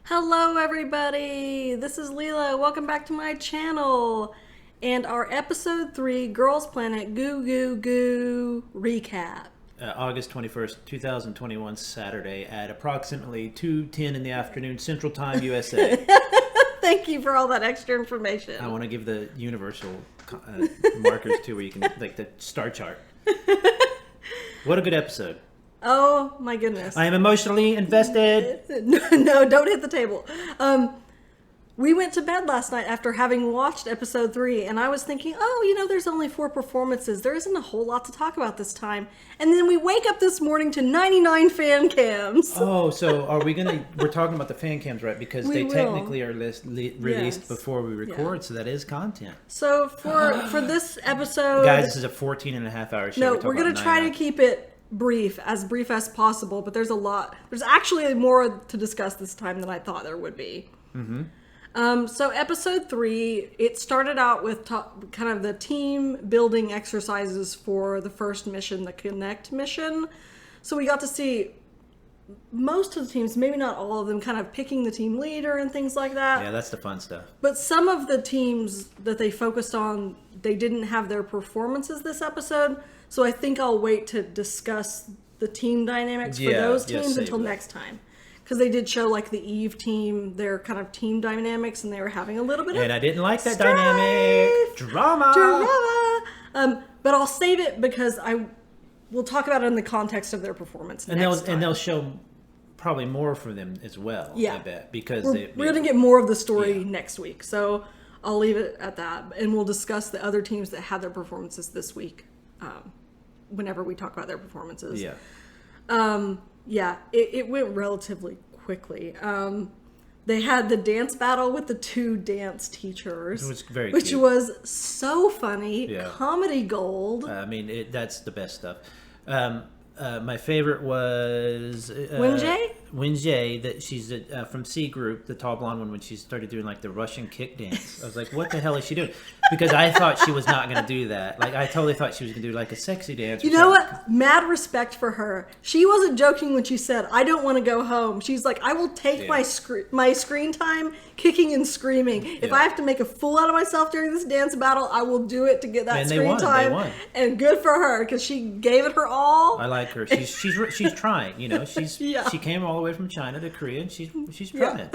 Hello everybody, this is Leela. Welcome back to my channel and our episode 3 Girls Planet Goo Goo Goo recap. August 21st, 2021, Saturday at approximately 2:10 in the afternoon, Central Time, USA. Thank you for all that extra information. I want to give the universal markers too, where you can, like the star chart. What a good episode. Oh my goodness. I am emotionally invested. No, don't hit the table. We went to bed last night after having watched episode 3, and I was thinking, there's only 4 performances. There isn't a whole lot to talk about this time. And then we wake up this morning to 99 fan cams. Oh, so we're talking about the fan cams, right? Because they technically are released before we record, so that is content. So for this episode... Guys, this is a 14 and a half hour show. No, we're going to try to keep it brief as possible, but there's a lot. There's actually more to discuss this time than I thought there would be. Mm-hmm. So episode 3, it started out with kind of the team building exercises for the first mission, the Connect mission. So we got to see most of the teams, maybe not all of them, kind of picking the team leader and things like that. Yeah, that's the fun stuff. But some of the teams that they focused on, they didn't have their performances this episode. So I think I'll wait to discuss the team dynamics for those teams until next time. Because they did show, like, the Eve team, their kind of team dynamics, and they were having a little bit of And I didn't like that dynamic. Drama! But I'll save it because we'll talk about it in the context of their performance and they'll show probably more for them as well, I bet. Because we're going to get more of the story next week. So I'll leave it at that. And we'll discuss the other teams that had their performances this week whenever we talk about their performances. It went relatively quickly. They had the dance battle with the 2 dance teachers. It was very which cute. was so funny. Yeah. Comedy gold. That's the best stuff. My favorite was Winjay, that she's from C Group, the tall blonde one, when she started doing like the Russian kick dance. I was like, what the hell is she doing? Because I thought she was not going to do that. Like, I totally thought she was going to do like a sexy dance. You know what? Mad respect for her. She wasn't joking when she said, I don't want to go home. She's like, I will take my screen time kicking and screaming. If I have to make a fool out of myself during this dance battle, I will do it to get that screen time. They won. And good for her, because she gave it her all. I like her. She's trying. You know, she came all the way from China to Korea, and she's trying.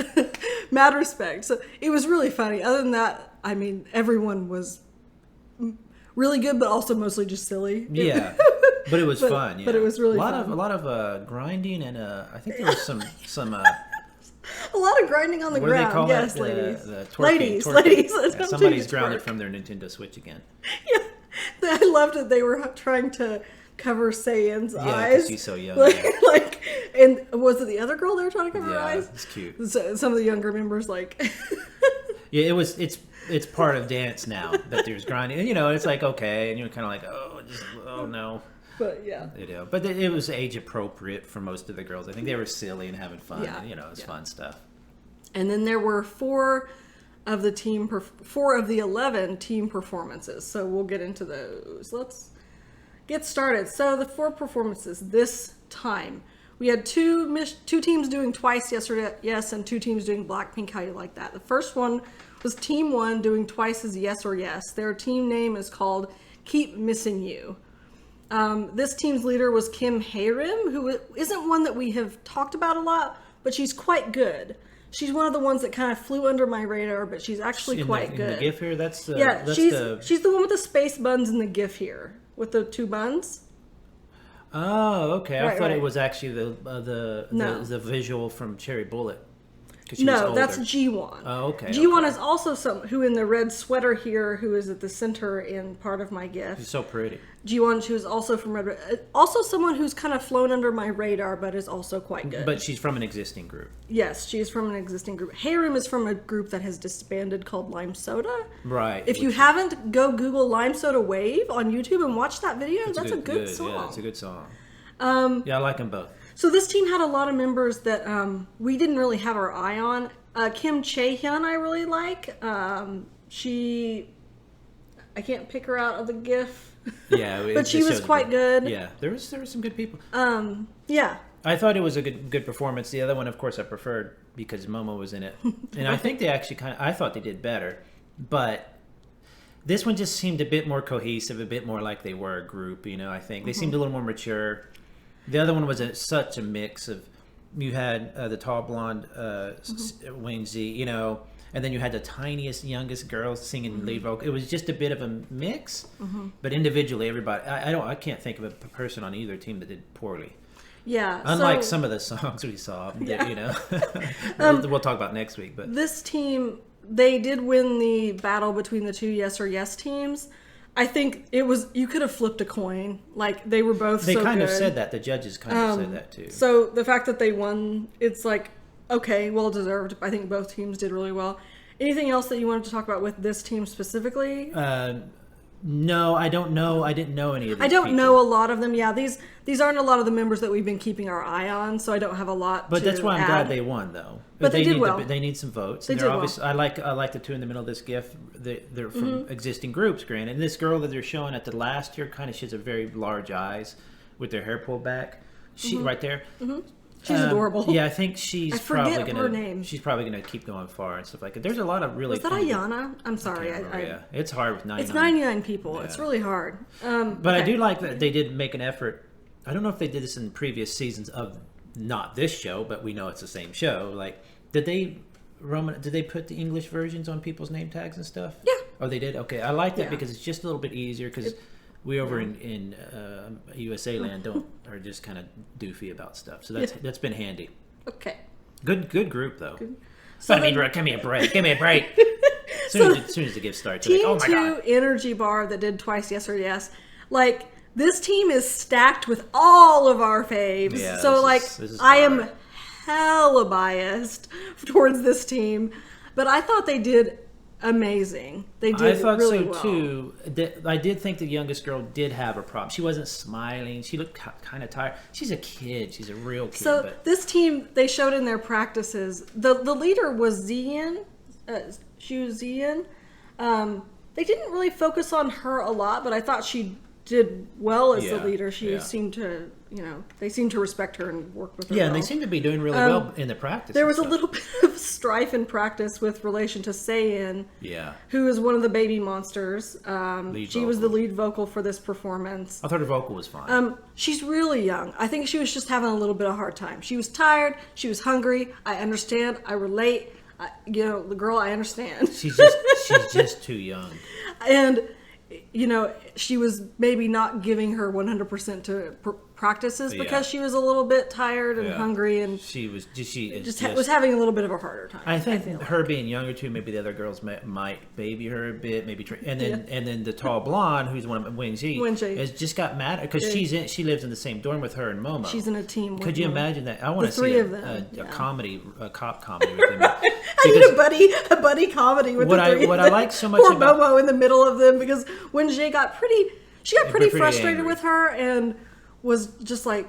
Mad respect. So it was really funny. Other than that, I mean, everyone was really good, but also mostly just silly. Yeah, but it was fun. Yeah. But it was really fun. A lot of grinding, and I think there was some a lot of grinding on the ground. What do they call yes, it? ladies. The twerking. Ladies. Yeah, somebody's grounded from their Nintendo Switch again. Yeah, I loved it. They were trying to cover Saiyin's eyes. Yeah, she's so young. And was it the other girl they were trying to cover her eyes? Yeah, it's cute. So, some of the younger members Yeah, it's part of dance now that there's grinding, and it's like okay, and you're kind of like oh no. But yeah, but it was age appropriate for most of the girls. I think they were silly and having fun. Yeah, and, it was fun stuff. And then there were 4 of the 11 team performances. So we'll get into those. Let's get started. So the 4 performances this time. We had 2 teams doing Twice yesterday, yes, and 2 teams doing Blackpink. How you like that? The first one was Team 1 doing Twice's Yes or Yes. Their team name is called Keep Missing You. This team's leader was Kim Hae-rim, who isn't one that we have talked about a lot, but she's quite good. She's one of the ones that kind of flew under my radar, but she's actually quite good. In the GIF here, she's the one with the space buns in the GIF here, with the 2 buns. Oh, okay. I thought it was actually the visual from Cherry Bullet. No, that's G1. Oh, okay. G1 is also who in the red sweater here, who is at the center in part of my GIF. She's so pretty. G1, she was also from Red. Also someone who's kind of flown under my radar, but is also quite good. But she's from an existing group. Yes, she's from an existing group. Hae-rim is from a group that has disbanded called Lime Soda. Right. If you haven't, go Google Lime Soda Wave on YouTube and watch that video. That's a good song. Yeah, it's a good song. I like them both. So this team had a lot of members that we didn't really have our eye on. Kim Chae-hyun I really like. I can't pick her out of the GIF. Yeah, but she was quite good. Yeah, there was some good people. Yeah. I thought it was a good performance. The other one, of course, I preferred because Momo was in it, and I think they actually I thought they did better, but this one just seemed a bit more cohesive, a bit more like they were a group. I think they seemed a little more mature. The other one was such a mix of you had the tall blonde Wing Z, and then you had the tiniest, youngest girl singing lead vocal. It was just a bit of a mix, but individually, everybody. I can't think of a person on either team that did poorly. Yeah. Unlike some of the songs we saw, we'll talk about next week. But this team, they did win the battle between the two Yes or Yes teams. I think it was, you could have flipped a coin. Like, they were both they so kind good. of said that. The judges kind of said that too. So the fact that they won, it's like, okay, well deserved. I think both teams did really well. Anything else that you wanted to talk about with this team specifically? No, I don't know. I didn't know any of these I don't people. know a lot of them. Yeah, these aren't a lot of the members that we've been keeping our eye on, so I don't have a lot But to that's why I'm add. glad they won, though. But they did need well. They need some votes. They And did they're well. I like the two in the middle of this GIF. They're from existing groups, granted. And this girl that they're showing at the last year, she has a very large eyes with their hair pulled back. She right there. She's adorable. Yeah, I think she's I forget probably gonna. her name. She's probably gonna keep going far and stuff like that. There's a lot of really. Was that Ayana? I'm sorry. Yeah, it's hard with 99. It's 99 people. Yeah. It's really hard. But I do like that they did make an effort. I don't know if they did this in previous seasons of not this show, but we know it's the same show. Like, did they put the English versions on people's name tags and stuff? Yeah. Oh, they did? Okay. I like that Yeah. because it's just a little bit easier because we over in USA land are just kind of doofy about stuff. So that's been handy. Okay. Good group, though. So But give me a break. Give me a break. As soon as the gift starts, Team you're like, oh my 2 God. Energy Bar that did twice Yes or Yes. Like, this team is stacked with all of our faves. Yeah, so, this is I hard. am hella biased towards this team. But I thought they did amazing. They did I thought really so well. too. I did think the youngest girl did have a problem. She wasn't smiling. She looked kind of tired. She's a kid. She's a real kid. So but this team, they showed in their practices, the leader was Zian. She was Zian. They didn't really focus on her a lot, but I thought she did well as the leader. She seemed to, they seemed to respect her and work with her. yeah, well. and they seem to be doing really well in the practice. There and was a stuff. little bit of strife in practice with relation to Sayin, who is one of the baby monsters. She was the lead vocal for this performance. I thought her vocal was fine. She's really young. I think she was just having a little bit of a hard time. She was tired. She was hungry. I understand. I relate. The girl, I understand. She's just too young. And, she was maybe not giving her 100% to practices because she was a little bit tired and hungry, and She was having a little bit of a harder time. I think feel like. her being younger too, maybe the other girls might baby her a bit, maybe, and then the tall blonde who's one of Wing Ji has just got mad because she lives in the same dorm with her and Momo. She's in a team. Could you imagine that? I want to three see of them, a comedy, a cop comedy with them. I need a buddy comedy with what the three. I of them. like so much Poor about Momo in the middle of them, because when Jay got pretty frustrated angry with her and was just like,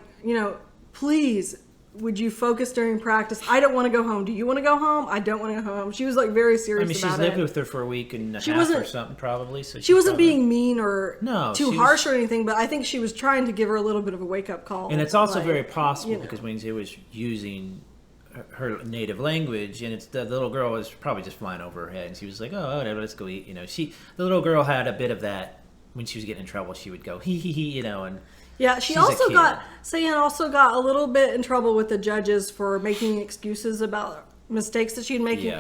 please, would you focus during practice? I don't want to go home. Do you want to go home? I don't want to go home. She was like very serious about it. she's lived with her for a week and a half or something probably. So she wasn't being mean or she was harsh or anything, but I think she was trying to give her a little bit of a wake up call. And it's also very possible because Wing Ji was using her native language, and the little girl was probably just flying over her head, and she was like, "Oh, whatever, let's go eat." The little girl had a bit of that when she was getting in trouble. She would go hee hee hee, and yeah, Sayan also got a little bit in trouble with the judges for making excuses about mistakes that she'd making,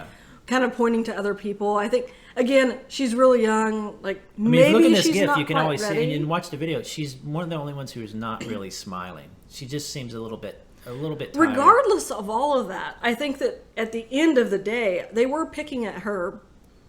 kind of pointing to other people. I think again, she's really young. Like maybe look at this she's GIF, not you can quite always ready. see and watch the video. She's one of the only ones who's not really smiling. She just seems a little bit tired. Regardless of all of that, I think that at the end of the day, they were picking at her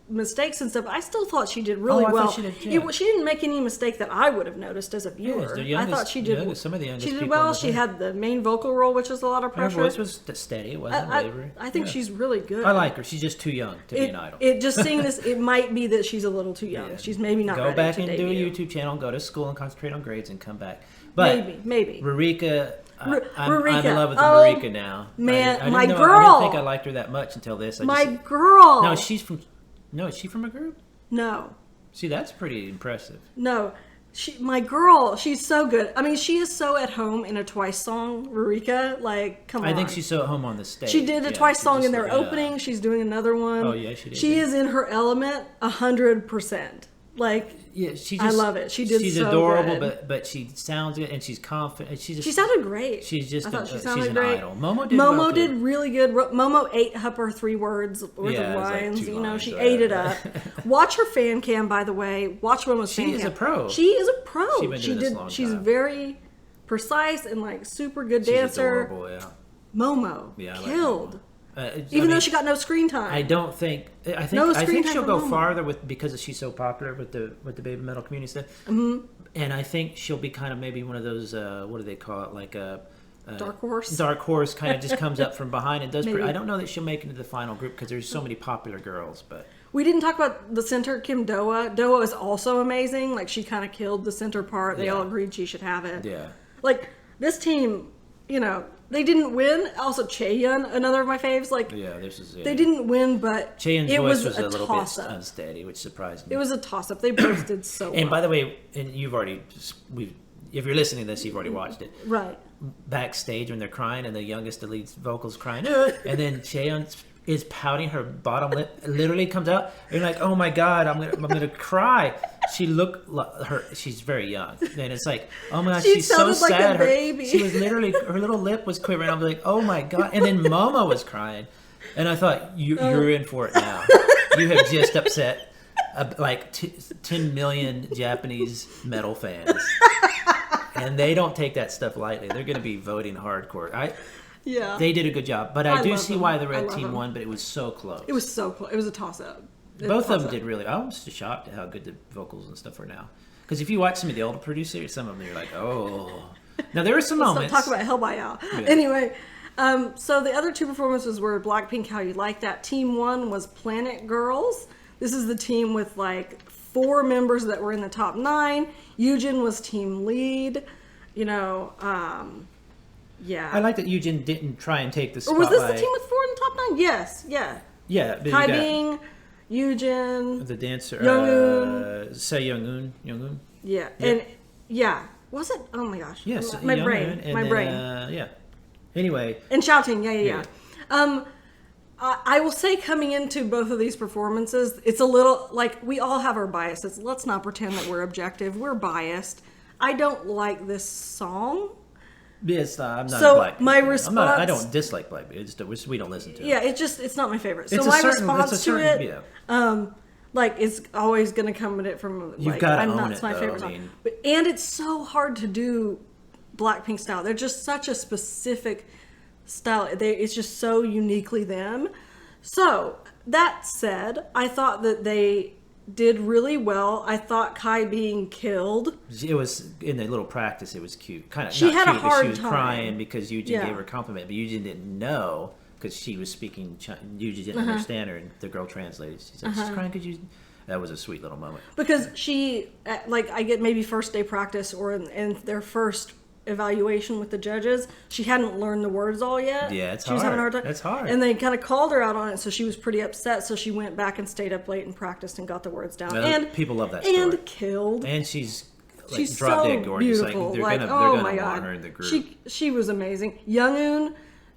mistakes and stuff. I still thought she did really well. She did, She didn't make any mistake that I would have noticed as a viewer. I thought she did. Some of the youngest she did people well. in the She thing. had the main vocal role, which is a lot of Her pressure. voice was steady. It wasn't wavery. I think she's really good. I like her. She's just too young to be an idol. It just seeing this, it might be that she's a little too young. Yeah. She's maybe not go ready back to and debut. do a YouTube channel, go to school and concentrate on grades and come back. But maybe. Rurika, I'm Rurika. in love with Rurika now. Man, I my didn't girl. I didn't think I liked her that much until this. Girl. No, is she from a group? No. See, that's pretty impressive. No. my girl, she's so good. I mean, she is so at home in a Twice song, Rurika. Like, come on. I think she's so at home on the stage. She did a Twice song in their opening. She's doing another one. Oh, yeah, she did. She is in her element 100%. Like, yeah, she just, I love it. She's so adorable, good. but she sounds good and she's confident. She sounded great. She's just she's an great. idol. Momo did really good. Momo ate up her 3 words worth of lines. Like 2 lines, she ate it up. Watch her fan cam, by the way. Watch Momo's fan cam. She is a pro. She is a pro. She's been doing this a long She's time. very precise and like super good She's dancer. adorable, yeah. Momo killed. Even though she got no screen time. I don't think. I think she'll go farther because she's so popular with the baby metal community stuff. Mm-hmm. And I think she'll be kind of maybe one of those. What do they call it? Like a dark horse. Dark horse kind of just comes up from behind and does. I don't know that she'll make it into the final group because there's so many popular girls. But we didn't talk about the center, Kim Doa. Doa is also amazing. Like, she kind of killed the center part. They all agreed she should have it. Yeah. Like, this team, they didn't win. Also, Chaeyoung, another of my faves. Like, they didn't win, but Chaeyoung's voice was a little bit unsteady, which surprised me. It was a toss-up. They both did so well. And by the way, and if you're listening to this, you've already watched it. Right. Backstage when they're crying and the youngest of lead vocals crying, and then Chaeyoung is pouting, her bottom lip literally comes out. And you're like, oh my God, I'm gonna cry. She looked she's very young, and it's like, oh my God, she's so sad. Like a baby. She was literally, her little lip was quivering. I was like, oh my God. And then Momo was crying, and I thought, you're in for it now. You have just upset like 10 million Japanese metal fans, and they don't take that stuff lightly. They're going to be voting hardcore. Yeah, they did a good job, but I do see why the red team them. won. But it was so close. It was so close. It was a toss-up. Both of them did really. I was just shocked at how good the vocals and stuff are now. Because if you watch some of the older producers, some of them you're like, oh. Now there were some moments. Let's not talk about Hell by Al. Yeah. Anyway, so the other 2 performances were Blackpink, How You Like That. Team 1 was Planet Girls. This is the team with like 4 members that were in the top 9. Yoojin was team lead. Yeah. I like that Yoojin didn't try and take the spotlight. Or was this the team with 4 in the top 9? Yes. Yeah. Yeah. Kai Bing, Yoojin, the dancer, Young-un. Say Young-un. Yeah. And was it? Oh my gosh. Yes. My brain. Yeah. Anyway. And shouting. Yeah. I will say, coming into both of these performances, it's a little like, we all have our biases. Let's not pretend that we're objective. We're biased. I don't like this song. Yes, I'm not so Black. My response. I don't dislike Black. It's we don't listen to it. Yeah, it's not my favorite. So my response to it, like, it's always going to come at it from like, it's my favorite song. And it's so hard to do Blackpink style. They're just such a specific style. It's just so uniquely them. So that said, I thought that they did really well. I thought Kai being killed. It was in the little practice. It was cute. Kind of. She had a hard She was time. crying because Yoojin gave her a compliment, but Yoojin didn't know because she was speaking. Yoojin didn't understand her, and the girl translated. She said, "She's crying because you." That was a sweet little moment. Because she, like, I get maybe first day practice or in their first evaluation with the judges, she hadn't learned the words all yet. Yeah, it's she hard. Was having a hard time. It's hard. And they kind of called her out on it, so she was pretty upset. So she went back and stayed up late and practiced and got the words down. And people love that story. And killed. And she's she's drop so dead gorgeous. beautiful. Like, they're gonna want her in the group. She was amazing. Young-un,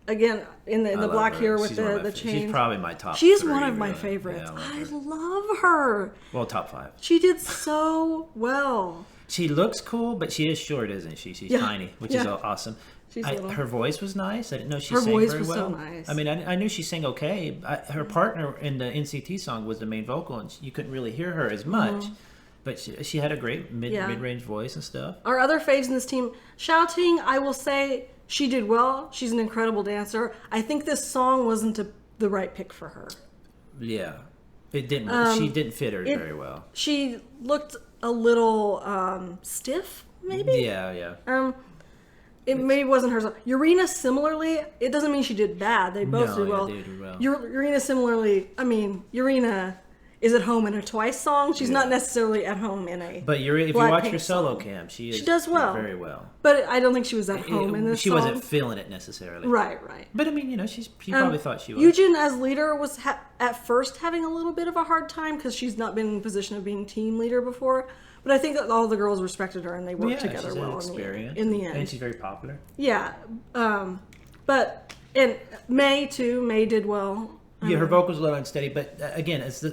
again, in the black hair with the chain. She's probably my top. She's 3, one of my really. favorites. Yeah, I love her. Well, top 5. She did so well. She looks cool, but she is short, isn't she? She's tiny, which is awesome. Her voice was nice. I didn't know she sang very well. Her voice was so nice. I mean, I knew she sang okay. Her partner in the NCT song was the main vocal, and you couldn't really hear her as much. Mm-hmm. But she had a great mid-range voice and stuff. Our other faves in this team, shouting, I will say she did well. She's an incredible dancer. I think this song wasn't the right pick for her. Yeah. It didn't. She didn't fit her very well. She looked a little stiff, maybe. Yeah. It maybe wasn't her song. Urena similarly. It doesn't mean she did bad. They both did well. They did well. Urena similarly. I mean, Urena is at home in a Twice song. She's not necessarily at home in a But if you watch her solo cam, she does well. Very well. But I don't think she was at home in this She song. wasn't feeling it necessarily. Right. But I mean, she probably thought she was. Eugen as leader was at first having a little bit of a hard time because she's not been in a position of being team leader before. But I think that all the girls respected her and they worked together well in the end. And she's very popular. Yeah. But May too. May did well. Yeah, her vocals a little unsteady, but again, this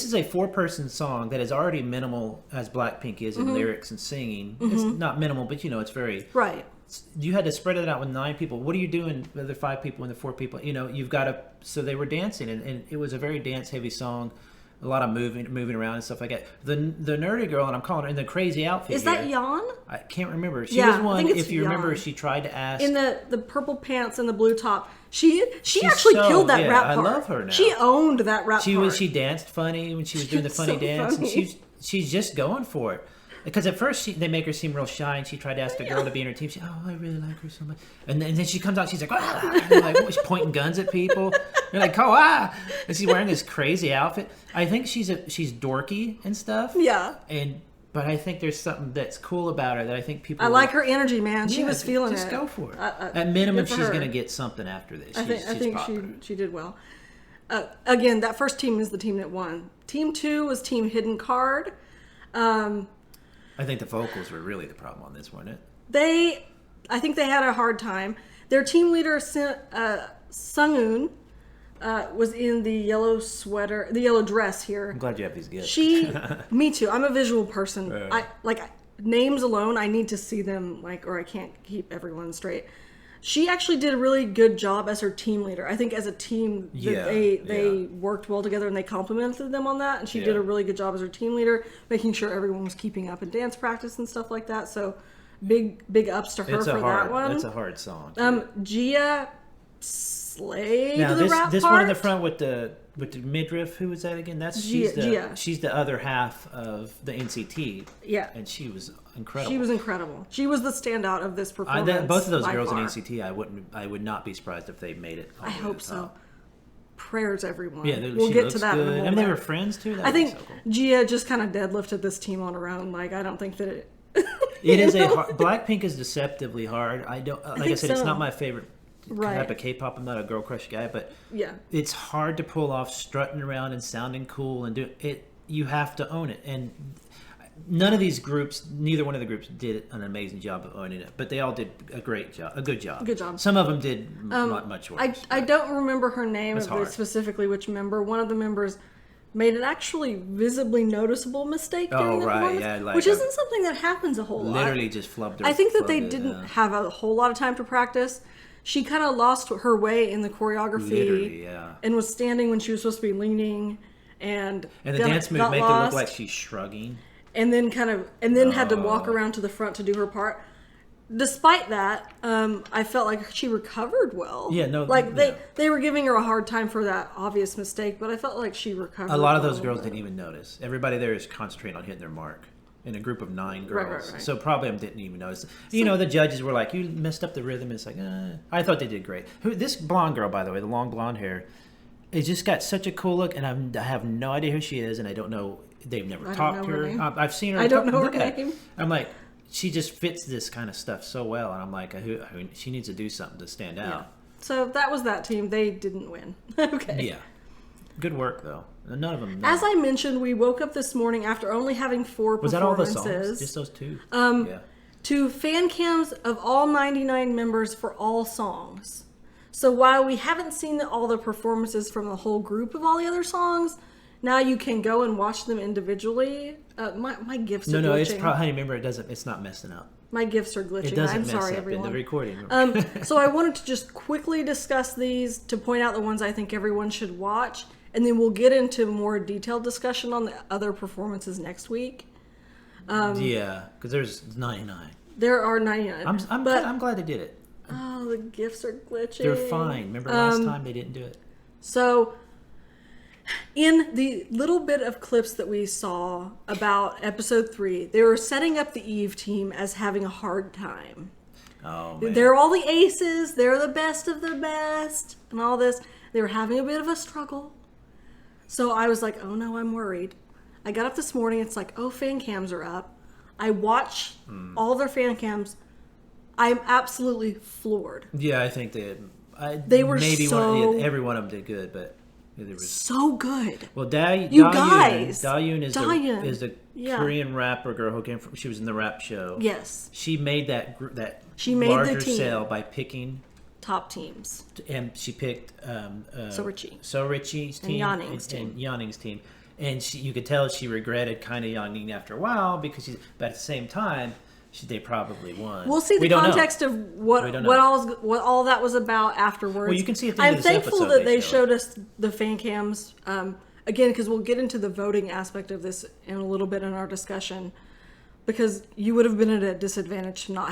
is a 4-person song that is already minimal as Blackpink is in lyrics and singing. It's not minimal, but it's very right. You had to spread it out with 9 people. What are you doing with the 5 people and the 4 people? You've got to. So they were dancing, and it was a very dance-heavy song. A lot of moving around and stuff like that. The nerdy girl, and I'm calling her in the crazy outfit. Is that Jan? I can't remember. She was one. If you remember, she tried to ask in the purple pants and the blue top. She actually killed that rap part. I love her now. She owned that rap part. She danced funny when she was doing the funny dance, and she's just going for it. Because at first they make her seem real shy, and she tried to ask the girl to be in her team. I really like her so much. And then she comes out, she's like, she's pointing guns at people. You're like, and she's wearing this crazy outfit. I think she's dorky and stuff. Yeah. But I think there's something that's cool about her that I think people. I like her energy, man. She was feeling just it. Just go for it. At minimum, she's going to get something after this. I think she did well. Again, that first team is the team that won. Team 2 was Team Hidden Card. I think the vocals were really the problem on this, weren't it? I think they had a hard time. Their team leader, Sunghoon, was in the yellow dress here. I'm glad you have these gifts. Me too. I'm a visual person. Names alone, I need to see them, or I can't keep everyone straight. She actually did a really good job as her team leader. I think as a team, they worked well together and they complimented them on that. And she did a really good job as her team leader, making sure everyone was keeping up in dance practice and stuff like that. So big ups to her that one. It's a hard song. Gia slayed now, the rap part. This one in the front with the midriff, who was that again? Gia. She's the other half of the NCT. Yeah. And she was incredible. She was incredible. She was the standout of this performance. Both of those girls in NCT, I would not be surprised if they made it. I hope so. Prayers, everyone. Yeah, we'll get to that in a moment. They were friends too. I think so cool. Gia just kind of deadlifted this team on her own. I don't think that it. It is Blackpink is deceptively hard. I said, it's not my favorite type of K-pop. I'm not a girl crush guy, but it's hard to pull off strutting around and sounding cool and do it. You have to own it, and neither one of the groups did an amazing job of owning it, but they all did a good job. Good job. Some of them did not much worse. I don't remember her name, specifically which member. One of the members made an actually visibly noticeable mistake during the performance, which isn't something that happens a whole lot. Literally just flubbed her. I think that they didn't have a whole lot of time to practice. She kind of lost her way in the choreography and was standing when she was supposed to be leaning. And the dance move made her look like she's shrugging. And then had to walk around to the front to do her part. Despite that, I felt like she recovered well. Yeah, no, they were giving her a hard time for that obvious mistake, but I felt like she recovered. A lot of those girls didn't even notice. Everybody there is concentrating on hitting their mark. In a group of 9 girls, right. So probably I didn't even notice. The judges were like, "You messed up the rhythm." It's like, I thought they did great. This blonde girl, by the way, the long blonde hair, it just got such a cool look, and I have no idea who she is, and I don't know. They've never talked to her. I've seen her. I don't know her name. I'm like, she just fits this kind of stuff so well, and I'm like, she needs to do something to stand out. Yeah. So that was that team. They didn't win. Okay. Yeah. Good work though. None of them. As I mentioned, we woke up this morning after only having 4 performances. Was that all the songs? Just those 2? To fan cams of all 99 members for all songs. So while we haven't seen all the performances from the whole group of all the other songs, now you can go and watch them individually. My gifts are glitching. No, it's probably, honey, remember, it's not messing up. My gifts are glitching. It doesn't I'm mess sorry, up everyone. in the recording. So I wanted to just quickly discuss these to point out the ones I think everyone should watch. And then we'll get into more detailed discussion on the other performances next week. Because there's 99. There are 99. I'm glad they did it. Oh, the gifts are glitching. They're fine. Remember last time they didn't do it? So, in the little bit of clips that we saw about episode 3, they were setting up the Eve team as having a hard time. Oh, man. They're all the aces. They're the best of the best. And all this. They were having a bit of a struggle. So I was like, oh no, I'm worried. I got up this morning. It's like, oh, fan cams are up. I watch all their fan cams. I'm absolutely floored. Yeah, I think they were maybe so... every one of them did good, but... So good. Well, You guys. Dahyun is the Yeah. Korean rapper girl who came from. She was in the rap show. Yes. She made that She made larger the team. sale by picking Top teams. and she picked So Richie. Richie's team And Yanning's team. Yanning's team, and you could tell she regretted kind of Yanning after a while because but at the same time. They probably won. We'll see the context of what all that was about afterwards. Well, you can see at the I'm end of this thankful episode that they showed us the fan cams again, because we'll get into the voting aspect of this in a little bit in our discussion. Because you would have been at a disadvantage to not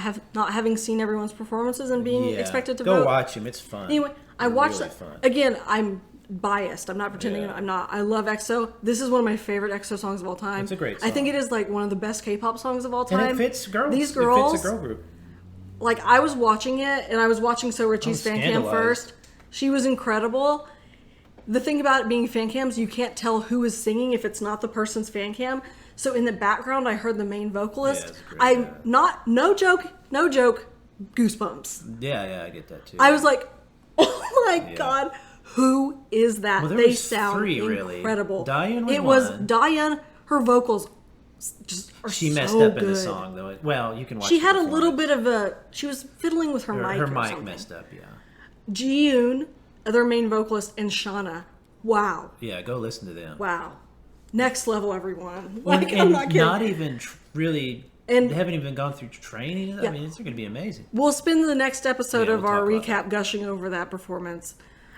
having seen everyone's performances and being expected to vote. Go watch them; it's fun. Anyway, I watched really that fun. again. I'm biased. I'm not pretending I'm not. I love EXO. This is one of my favorite EXO songs of all time. It's a great song. I think it is like one of the best K-pop songs of all time. And it fits girls. These girls, it fits a girl group. Like I was watching it, and I was watching So Richie's fan cam first. She was incredible. The thing about it being fan cams, you can't tell who is singing if it's not the person's fan cam. So in the background, I heard the main vocalist. No joke, goosebumps. Yeah, I get that too. I was like, oh my God. Who is that? Well, they sound incredible. Dahyun was Dahyun. Her vocals just are she messed so up good. in the song though. Well, you can watch. She had a little bit of a. She was fiddling with her mic. Her mic messed up. Yeah. Jiyoon, their main vocalist, and Shauna. Wow. Yeah, go listen to them. Wow. Next level, everyone. Like, I'm not kidding. Not even really. And they haven't even gone through training. Yeah. I mean, it's going to be amazing. We'll spend the next episode of our recap gushing over that performance.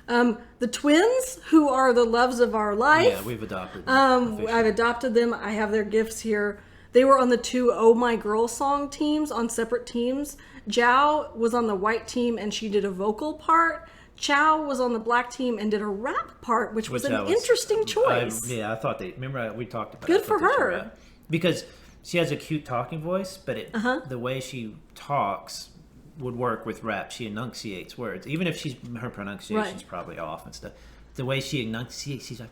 The twins, who are the loves of our life. Yeah, we've adopted them. I've adopted them. I have their gifts here. They were on the two Oh My Girl song teams on separate teams. Zhao was on the white team and she did a vocal part. Chow was on the black team and did a rap part, which was an interesting choice. I thought we talked about it. Good for her. Because she has a cute talking voice, but the way she talks would work with rap. She enunciates words, even if her pronunciation's probably off and stuff. The way she enunciates, she's like,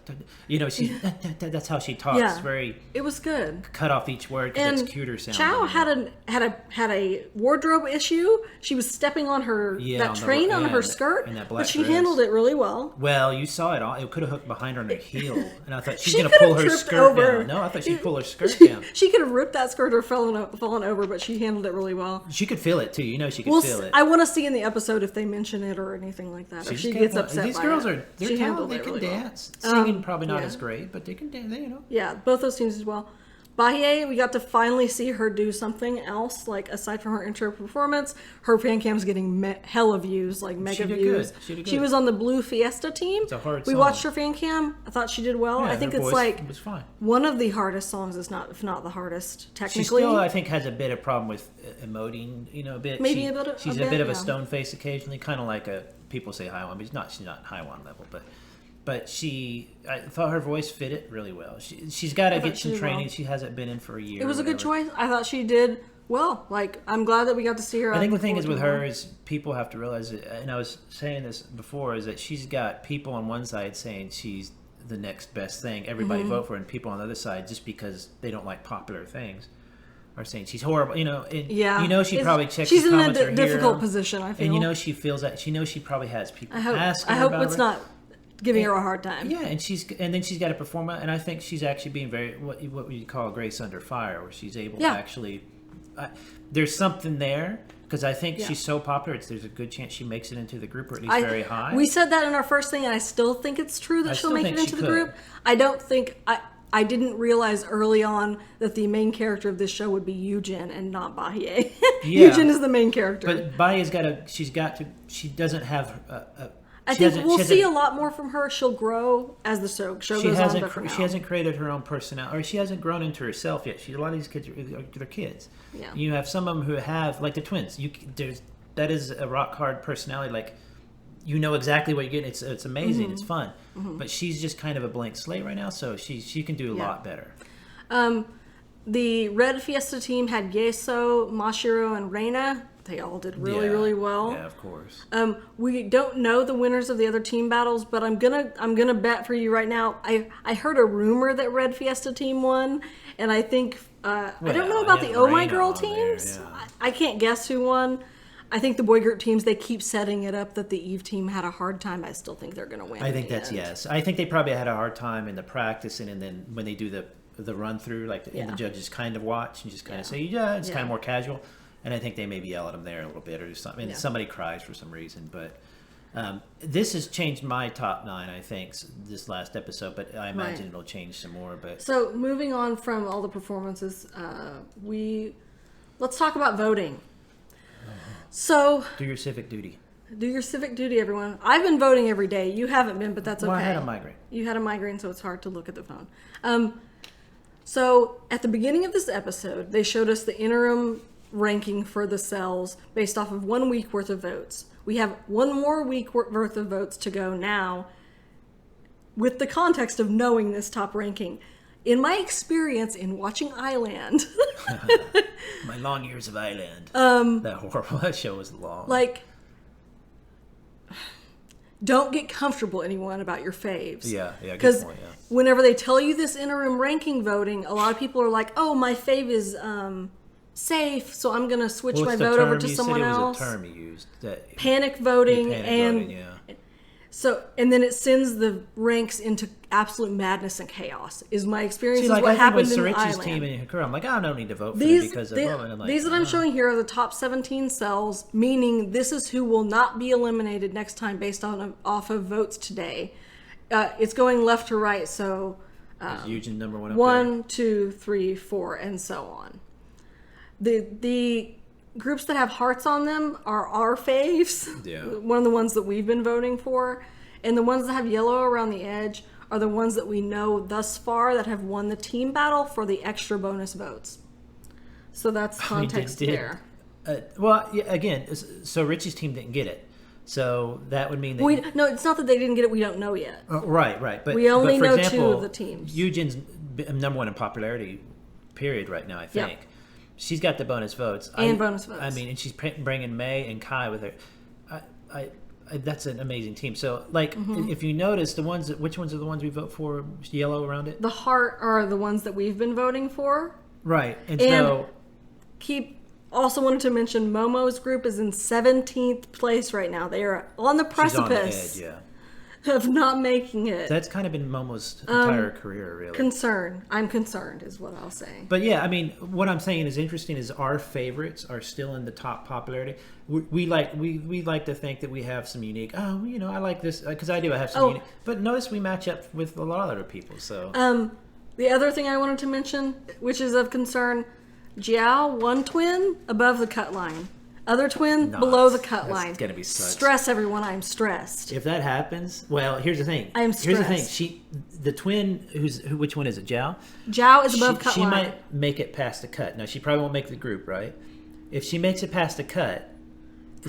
that's how she talks. Yeah, it was good. Cut off each word because it's cuter sounding. Chow had a wardrobe issue. She was stepping on her train on her skirt, but she handled it really well. Well, you saw it all. It could have hooked behind her on her heel, and I thought she's going to pull her skirt down. No, I thought she'd pull her skirt down. She could have ripped that skirt or fallen over, but she handled it really well. She could feel it too. She could feel it. I want to see in the episode if they mention it or anything like that. If she gets upset by it. These girls are talented. They can dance. Singing probably not as great, but they can dance. Yeah, both those teams as well. Bahie, we got to finally see her do something else, like aside from her intro performance. Her fan cam's getting hella views, like mega views. She was on the Blue Fiesta team. It's a hard we song. Watched her fan cam. I thought she did well. Yeah, I think it's was fine. One of the hardest songs, if not the hardest, technically. She still, I think, has a bit of problem with emoting, a bit. Maybe she's a bit of a stone face occasionally, kind of like people say Haiwan, but she's not Haiwan level, but I thought her voice fit it really well. She's got to get some training. She hasn't been in for a year. It was a good choice. I thought she did well. Like, I'm glad that we got to see her. I think the thing is with her is people have to realize, and I was saying this before, is that she's got people on one side saying she's the next best thing. Everybody vote for her, and people on the other side, just because they don't like popular things, are saying she's horrible. She probably checks. She's the in comments a difficult position. I feel. And she feels that. She knows she probably has people asking. I hope it's not giving her a hard time. Yeah, and then she's got to perform it, and I think she's actually being very what you call grace under fire, where she's able to actually. There's something there because I think she's so popular. There's a good chance she makes it into the group, or at least very high. We said that in our first thing, and I still think it's true that she'll make it into the group. I don't think I didn't realize early on that the main character of this show would be Yujin and not Bahie. Yujin is the main character, but Bahie's she doesn't have I think we'll see a lot more from her. She'll grow as the show goes on. But she hasn't created her own personality, or she hasn't grown into herself yet. A lot of these kids they're kids. Yeah. You have some of them who have, like the twins. That is a rock hard personality. Like, exactly what you're getting. It's amazing. It's fun. But she's just kind of a blank slate right now, so she can do a lot better. The Red Fiesta team had Yeso, Mashiro, and Reina. they all did really well. Yeah, of course. We don't know the winners of the other team battles, but I'm gonna bet for you right now. I heard a rumor that Red Fiesta team won, and I think I don't know about the Oh My Girl teams. I can't guess who won. I think the boy group teams, they keep setting it up that the Eve team had a hard time. I still think they're going to win. I think that's yes. I think they probably had a hard time in the practice, and then when they do the run through, like and the judges kind of watch and just kind of say, it's kind of more casual. And I think they maybe yell at them there a little bit or something. And somebody cries for some reason. But this has changed my top 9, I think, this last episode. But I imagine it'll change some more. But so moving on from all the performances, let's talk about voting. So do your civic duty. Do your civic duty, everyone. I've been voting every day. You haven't been, but that's okay. Well, I had a migraine. You had a migraine, so it's hard to look at the phone. So at the beginning of this episode, they showed us the interim ranking for the cells based off of 1 week worth of votes. We have 1 more week worth of votes to go now with the context of knowing this top ranking. In my experience in watching Island, my long years of Island, that horrible that show was long. Like, don't get comfortable, anyone, about your faves. Yeah, because whenever they tell you this interim ranking voting, a lot of people are like, "Oh, my fave is safe, so I'm going to switch my vote over to someone else." It was a term you used. Panic voting, voting, So, and then it sends the ranks into absolute madness and chaos. Is my experience See, is what happened in Richie's Island. team in Hikura, I'm like, I don't need to vote for them because of these that I'm showing here are the top 17 cells, meaning this is who will not be eliminated next time based off of votes today. It's going left to right, so Eugen number 1 up 1, 2, 3, 4, and so on. The groups that have hearts on them are our faves. Yeah. One of the ones that we've been voting for. And the ones that have yellow around the edge are the ones that we know thus far that have won the team battle for the extra bonus votes. So that's context there. Again, so Richie's team didn't get it. So that would mean that... No, it's not that they didn't get it. We don't know yet. Right. But we only know example, 2 of the teams. Eugen's number 1 in popularity, period, right now, I think. Yep. She's got the bonus votes. Bonus votes. I mean, and she's bringing May and Kai with her. That's an amazing team. So, if you notice, which ones are the ones we vote for? Yellow around it? The heart are the ones that we've been voting for. Right. And so... Also wanted to mention Momo's group is in 17th place right now. They are on the precipice. She's on the edge, of not making it. That's kind of been Momo's entire career, really. I'm concerned, is what I'll say. But yeah, I mean, what I'm saying is interesting is our favorites are still in the top popularity. We like to think that we have some unique. Oh, I like this because I do. I have some unique. But notice we match up with a lot of other people. So the other thing I wanted to mention, which is of concern, Jiao, one twin above the cut line. Other twin below the cut line. It's gonna be such stress, everyone. I'm stressed. If that happens, well, here's the thing. I'm stressed. Here's the thing. The twin, which one is it? Jiao. Jiao is above cut line. She might make it past the cut. Now she probably won't make the group, right? If she makes it past the cut,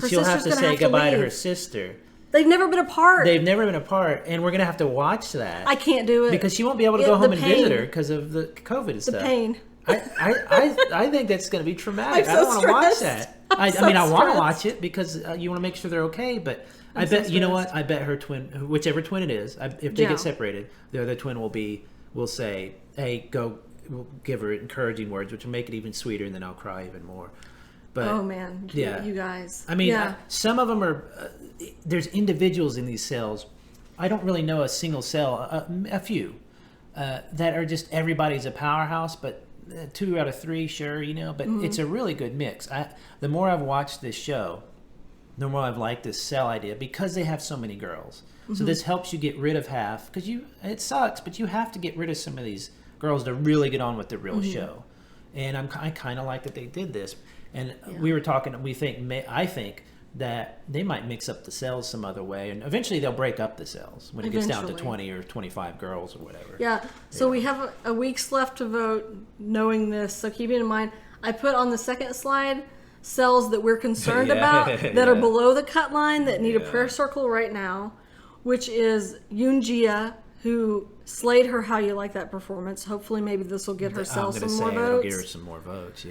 she'll have to say goodbye to her sister. They've never been apart. And we're gonna have to watch that. I can't do it because she won't be able to go home and visit her because of the COVID and stuff. The pain. I think that's going to be traumatic. I don't want to watch that. I want to watch it because you want to make sure they're okay. But I bet you know what? I bet her twin, whichever twin it is, if they get separated, the other twin will say, "Hey, go." We'll give her encouraging words, which will make it even sweeter, and then I'll cry even more. But oh man, you guys. I mean, some of them are. There's individuals in these cells. I don't really know a single cell. A few that are just everybody's a powerhouse, but. 2 out of 3, sure, but it's a really good mix. The more I've watched this show, the more I've liked this cell idea because they have so many girls. So this helps you get rid of half because it sucks, but you have to get rid of some of these girls to really get on with the real show. And I kind of like that they did this. And we were talking. I think that they might mix up the cells some other way, and eventually they'll break up the cells when it gets down to 20 or 25 girls or whatever. Yeah. So we have a week's left to vote knowing this. So keep it in mind. I put on the second slide cells that we're concerned about that are below the cut line that need a prayer circle right now, which is Yoonjia, who slayed her How You Like That performance. Hopefully maybe this will get her cells some more votes. It'll get her some more votes,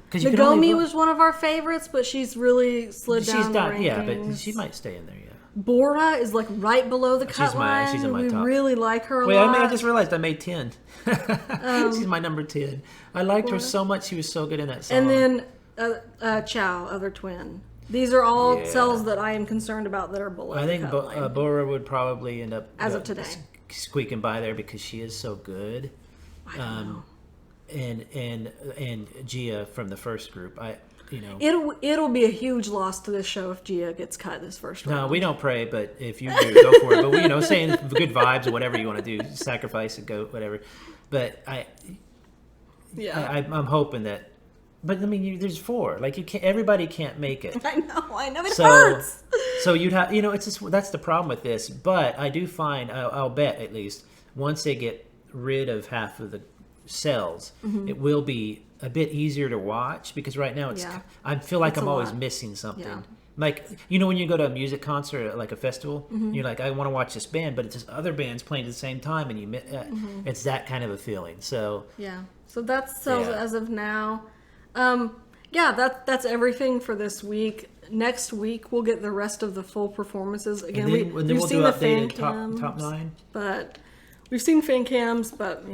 'Cause you can only Nagomi vote- was one of our favorites, but she's really slid down. She's the done, yeah, but rankings. she might stay in there. Yeah. Bora is like right below the cut line. she's in my we top. really like her a Wait, lot. I just realized I made 10. She's my number 10. I liked her so much. She was so good in that song. And then Chow, other twin. These are all Yeah. cells that I am concerned about that are below I the think cut line. Bora would probably end up As of today. squeaking by there because she is so good. I don't know. And Gia from the first group, It'll be a huge loss to this show if Gia gets cut this first round. No, we don't pray, but if you do, go for it. But saying good vibes or whatever you want to do, sacrifice a goat, whatever. But I'm hoping that. But I mean, there's 4. Like you can't. Everybody can't make it. I know. It hurts. So you'd have. It's just that's the problem with this. But I do find. I'll bet at least once they get rid of half of the cells, it will be a bit easier to watch because right now I feel like It's I'm a always lot. missing something. Yeah. Like when you go to a music concert at like a festival, you're like, I want to watch this band, but it's just other bands playing at the same time, and it's that kind of a feeling. So Yeah. So that's cells Yeah. as of now. That's everything for this week. Next week we'll get the rest of the full performances. Again, and then we've we'll seen do the updated fancams, top 9. but we've seen fan cams. But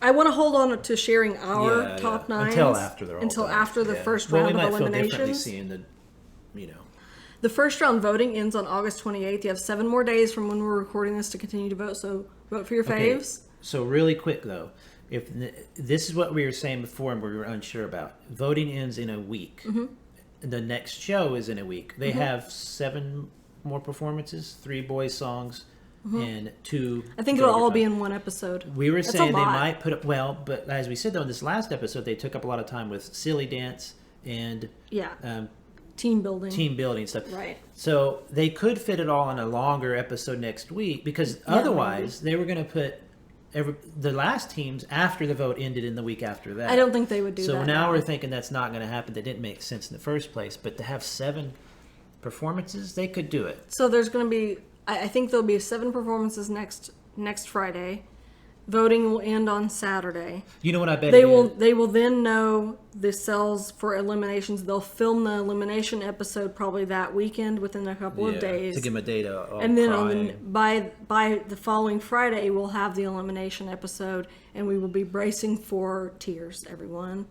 I want to hold on to sharing our top 9 until after they're all done. after the Yeah. first Well, round we of might feel differently eliminations. seeing the. The first round voting ends on August 28th. You have 7 more days from when we're recording this to continue to vote. So vote for your faves. So really quick though, if this is what we were saying before and we were unsure about, voting ends in a week. The next show is in a week. They have 7 more performances, 3 boys songs, and 2. I think it'll all be in one episode. We were That's saying a they lot. might put up but as we said though in this last episode, they took up a lot of time with silly dance and Team building. team building stuff. Right. So they could fit it all in a longer episode next week because otherwise they were going to put the last teams after the vote ended in the week after that. I don't think they would do that. So now we're thinking that's not going to happen. That didn't make sense in the first place. But to have 7 performances, they could do it. So there's going to be, I think there'll be 7 performances next Friday. Voting will end on Saturday. You know what I bet They it will. is? They will then know the cells for eliminations. They'll film the elimination episode probably that weekend within a couple of days. to give them a data. And then by the following Friday, we'll have the elimination episode, and we will be bracing for tears. Everyone,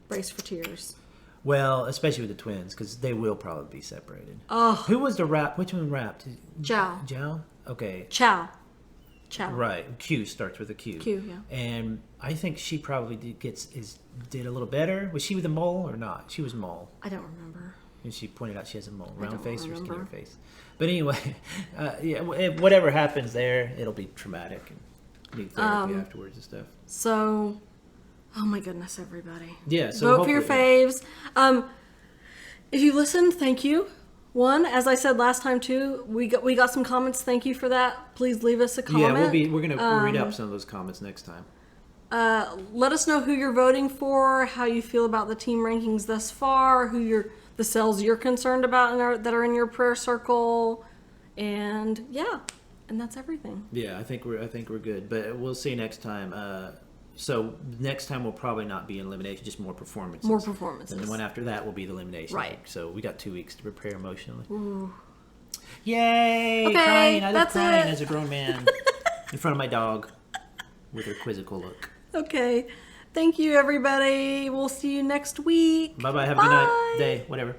brace for tears. Well, especially with the twins, because they will probably be separated. Oh, Who was the rap? Which one rapped? Zhao. Zhao? Okay. Chow. Right. Q starts with a Q. Q, yeah. And I think she probably did a little better. Was she with a mole or not? She was mole. I don't remember. And she pointed out she has a mole. Round don't face or skinny remember. face. But anyway, whatever happens there, it'll be traumatic and need therapy afterwards and stuff. So, oh my goodness, everybody. Yeah, so vote for your hopefully- faves. If you listened, thank you. One, as I said last time too, we got some comments. Thank you for that. Please leave us a comment. Yeah, we're gonna read up some of those comments next time. Let us know who you're voting for, how you feel about the team rankings thus far, the cells you're concerned about that are in your prayer circle, and and that's everything. Yeah, I think we're good, but we'll see next time. So next time will probably not be an elimination, just more performances. More performances. And the one after that will be the elimination. Right. So we got 2 weeks to prepare emotionally. Ooh. Yay! Okay, Crying. I love that's crying it. as a grown man in front of my dog with her quizzical look. Okay. Thank you, everybody. We'll see you next week. Bye bye. Have a good night, day, whatever.